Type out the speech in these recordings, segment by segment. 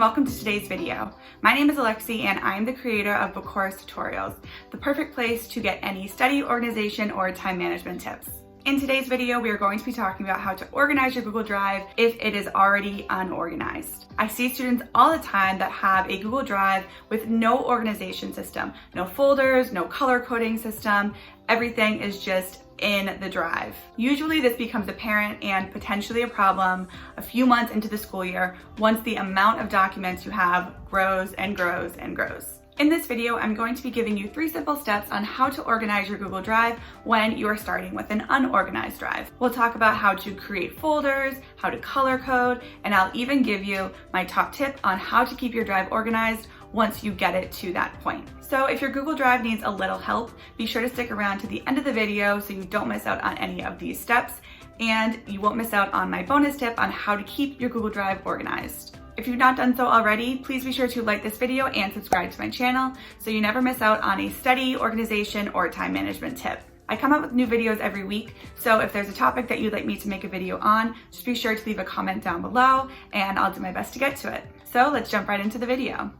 welcome to today's video. My name is Alexi and I am the creator of Bukuras tutorials, the perfect place to get any study, organization, or time management tips. In today's video, we are going to be talking about how to organize your Google Drive if it is already unorganized. I see students all the time that have a Google Drive with no organization system, no folders, no color coding system. Everything is just in the drive. Usually this becomes apparent and potentially a problem a few months into the school year once the amount of documents you have grows and grows and grows. In this video, I'm going to be giving you 3 simple steps on how to organize your Google Drive when you are starting with an unorganized drive. We'll talk about how to create folders, how to color code, and I'll even give you my top tip on how to keep your drive organized once you get it to that point. So if your Google Drive needs a little help, be sure to stick around to the end of the video so you don't miss out on any of these steps, and you won't miss out on my bonus tip on how to keep your Google Drive organized. If you've not done so already, please be sure to like this video and subscribe to my channel so you never miss out on a study, organization, or time management tip. I come up with new videos every week, so if there's a topic that you'd like me to make a video on, just be sure to leave a comment down below and I'll do my best to get to it. So let's jump right into the video.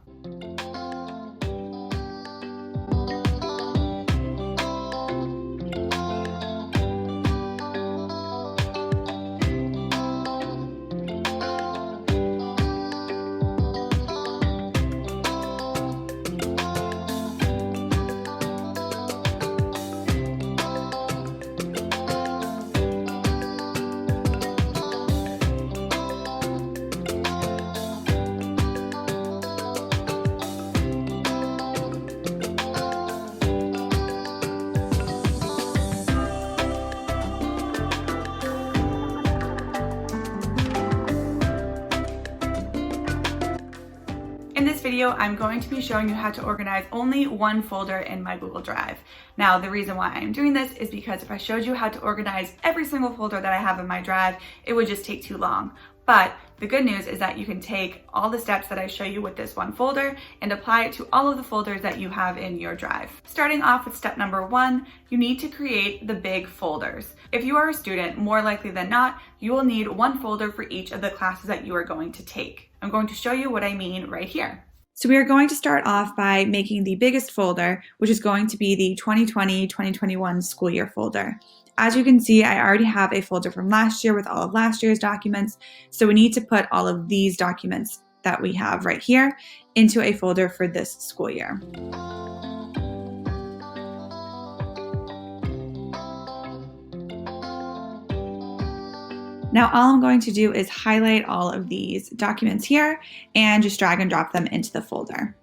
In this video, I'm going to be showing you how to organize only one folder in my Google Drive. Now, the reason why I'm doing this is because if I showed you how to organize every single folder that I have in my drive, it would just take too long. But the good news is that you can take all the steps that I show you with this one folder and apply it to all of the folders that you have in your drive. Starting off with step number 1, you need to create the big folders. If you are a student, more likely than not, you will need one folder for each of the classes that you are going to take. I'm going to show you what I mean right here. So we are going to start off by making the biggest folder, which is going to be the 2020-2021 school year folder. As you can see, I already have a folder from last year with all of last year's documents, so we need to put all of these documents that we have right here into a folder for this school year. Now all I'm going to do is highlight all of these documents here and just drag and drop them into the folder.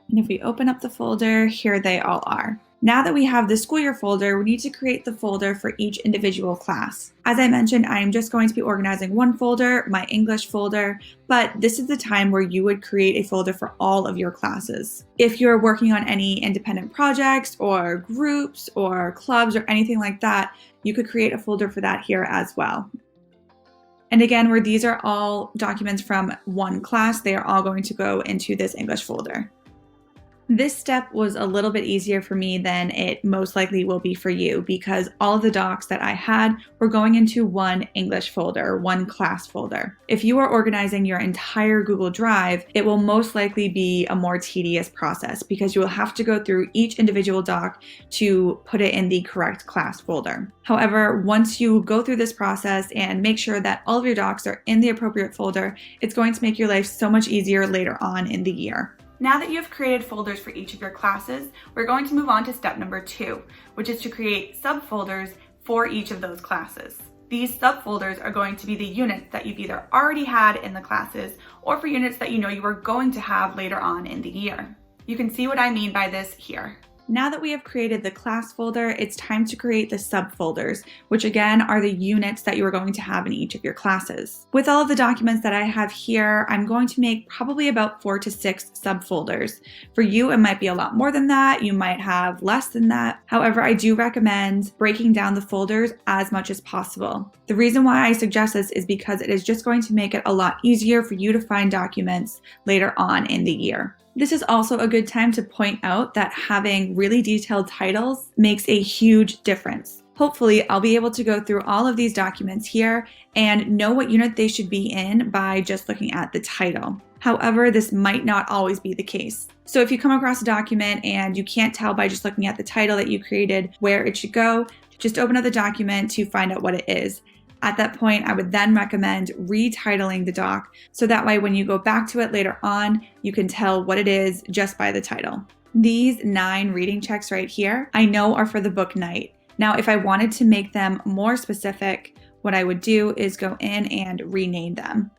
And if we open up the folder, here they all are. Now that we have the school year folder, we need to create the folder for each individual class. As I mentioned, I am just going to be organizing one folder, my English folder, but this is the time where you would create a folder for all of your classes. If you're working on any independent projects or groups or clubs or anything like that, you could create a folder for that here as well. And again, where these are all documents from one class, they are all going to go into this English folder. This step was a little bit easier for me than it most likely will be for you because all of the docs that I had were going into one English folder, one class folder. If you are organizing your entire Google Drive, it will most likely be a more tedious process because you will have to go through each individual doc to put it in the correct class folder. However, once you go through this process and make sure that all of your docs are in the appropriate folder, it's going to make your life so much easier later on in the year. Now that you have created folders for each of your classes, we're going to move on to step number 2, which is to create subfolders for each of those classes. These subfolders are going to be the units that you've either already had in the classes or for units that you know you are going to have later on in the year. You can see what I mean by this here. Now that we have created the class folder, it's time to create the subfolders, which again are the units that you are going to have in each of your classes. With all of the documents that I have here, I'm going to make probably about 4 to 6 subfolders. For you, it might be a lot more than that. You might have less than that. However, I do recommend breaking down the folders as much as possible. The reason why I suggest this is because it is just going to make it a lot easier for you to find documents later on in the year. This is also a good time to point out that having really detailed titles makes a huge difference. Hopefully, I'll be able to go through all of these documents here and know what unit they should be in by just looking at the title. However, this might not always be the case. So if you come across a document and you can't tell by just looking at the title that you created where it should go, just open up the document to find out what it is. At that point, I would then recommend retitling the doc so that way when you go back to it later on, you can tell what it is just by the title. These 9 reading checks right here, I know are for the book night. Now, if I wanted to make them more specific, what I would do is go in and rename them.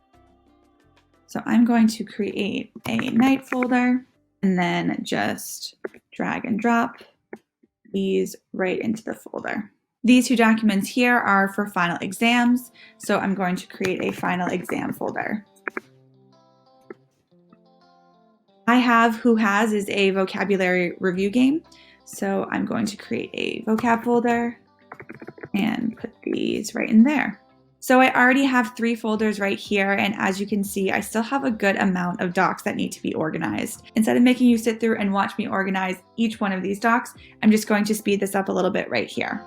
So I'm going to create a night folder and then just drag and drop these right into the folder. These 2 documents here are for final exams, so I'm going to create a final exam folder. I have Who Has is a vocabulary review game, so I'm going to create a vocab folder and put these right in there. So I already have 3 folders right here, and as you can see, I still have a good amount of docs that need to be organized. Instead of making you sit through and watch me organize each one of these docs, I'm just going to speed this up a little bit right here.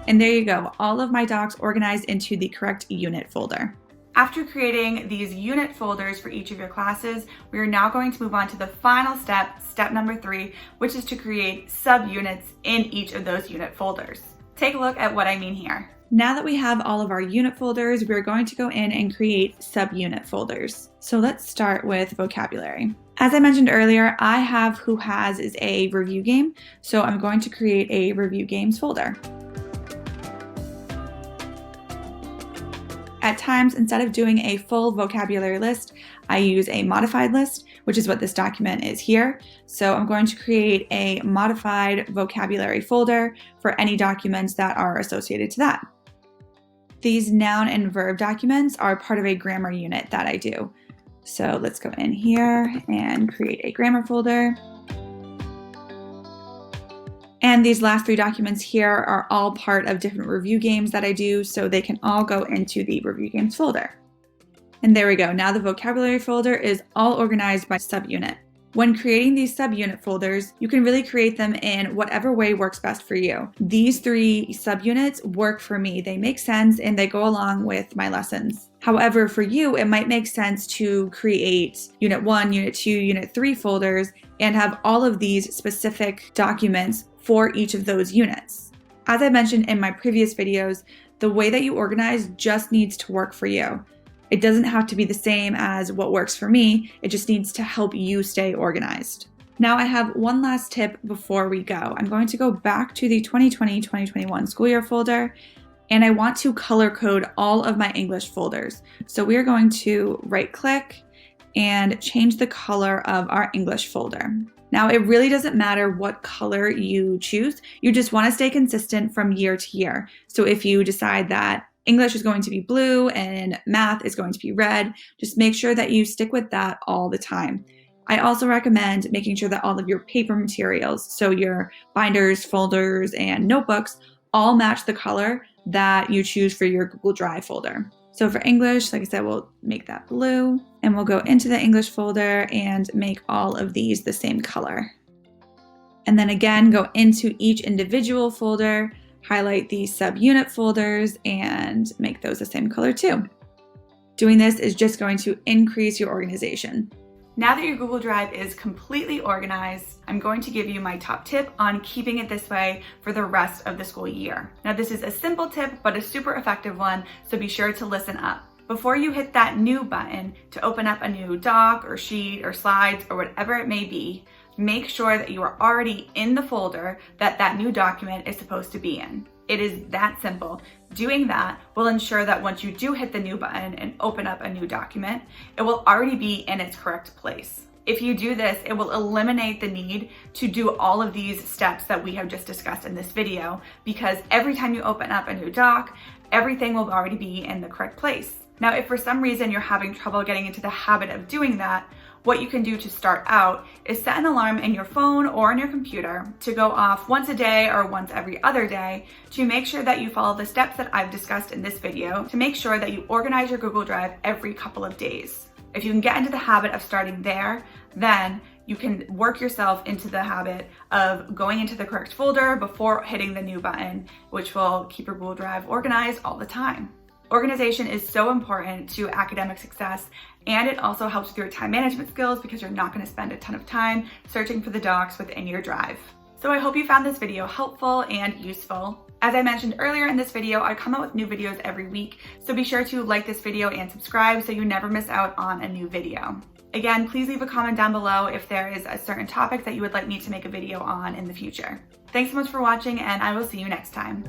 And there you go, all of my docs organized into the correct unit folder. After creating these unit folders for each of your classes, we are now going to move on to the final step, step number 3, which is to create subunits in each of those unit folders. Take a look at what I mean here. Now that we have all of our unit folders, we're going to go in and create subunit folders. So let's start with vocabulary. As I mentioned earlier, I have Who Has is a review game, so I'm going to create a review games folder. At times, instead of doing a full vocabulary list, I use a modified list, which is what this document is here. So I'm going to create a modified vocabulary folder for any documents that are associated to that. These noun and verb documents are part of a grammar unit that I do. So let's go in here and create a grammar folder. And these last 3 documents here are all part of different review games that I do, so they can all go into the review games folder. And there we go. Now the vocabulary folder is all organized by subunit. When creating these subunit folders, you can really create them in whatever way works best for you. These 3 subunits work for me. They make sense and they go along with my lessons. However, for you, it might make sense to create Unit 1, Unit 2, Unit 3 folders and have all of these specific documents for each of those units. As I mentioned in my previous videos, the way that you organize just needs to work for you. It doesn't have to be the same as what works for me, it just needs to help you stay organized. Now I have one last tip before we go. I'm going to go back to the 2020-2021 school year folder, and I want to color code all of my English folders. So we are going to right click and change the color of our English folder. Now, it really doesn't matter what color you choose. You just want to stay consistent from year to year. So if you decide that English is going to be blue and math is going to be red, just make sure that you stick with that all the time. I also recommend making sure that all of your paper materials, so your binders, folders, and notebooks, all match the color that you choose for your Google Drive folder. So for English, like I said, we'll make that blue, and we'll go into the English folder and make all of these the same color. And then again, go into each individual folder, highlight the subunit folders, and make those the same color too. Doing this is just going to increase your organization. Now that your Google Drive is completely organized, I'm going to give you my top tip on keeping it this way for the rest of the school year. Now this is a simple tip, but a super effective one, so be sure to listen up. Before you hit that new button to open up a new doc or sheet or slides or whatever it may be, make sure that you are already in the folder that that new document is supposed to be in. It is that simple. Doing that will ensure that once you do hit the new button and open up a new document, it will already be in its correct place. If you do this, it will eliminate the need to do all of these steps that we have just discussed in this video, because every time you open up a new doc, everything will already be in the correct place. Now, if for some reason you're having trouble getting into the habit of doing that, what you can do to start out is set an alarm in your phone or on your computer to go off once a day or once every other day to make sure that you follow the steps that I've discussed in this video to make sure that you organize your Google Drive every couple of days. If you can get into the habit of starting there, then you can work yourself into the habit of going into the correct folder before hitting the new button, which will keep your Google Drive organized all the time. Organization is so important to academic success, and it also helps with your time management skills because you're not going to spend a ton of time searching for the docs within your drive. So I hope you found this video helpful and useful. As I mentioned earlier in this video, I come out with new videos every week, so be sure to like this video and subscribe so you never miss out on a new video. Again, please leave a comment down below if there is a certain topic that you would like me to make a video on in the future. Thanks so much for watching, and I will see you next time.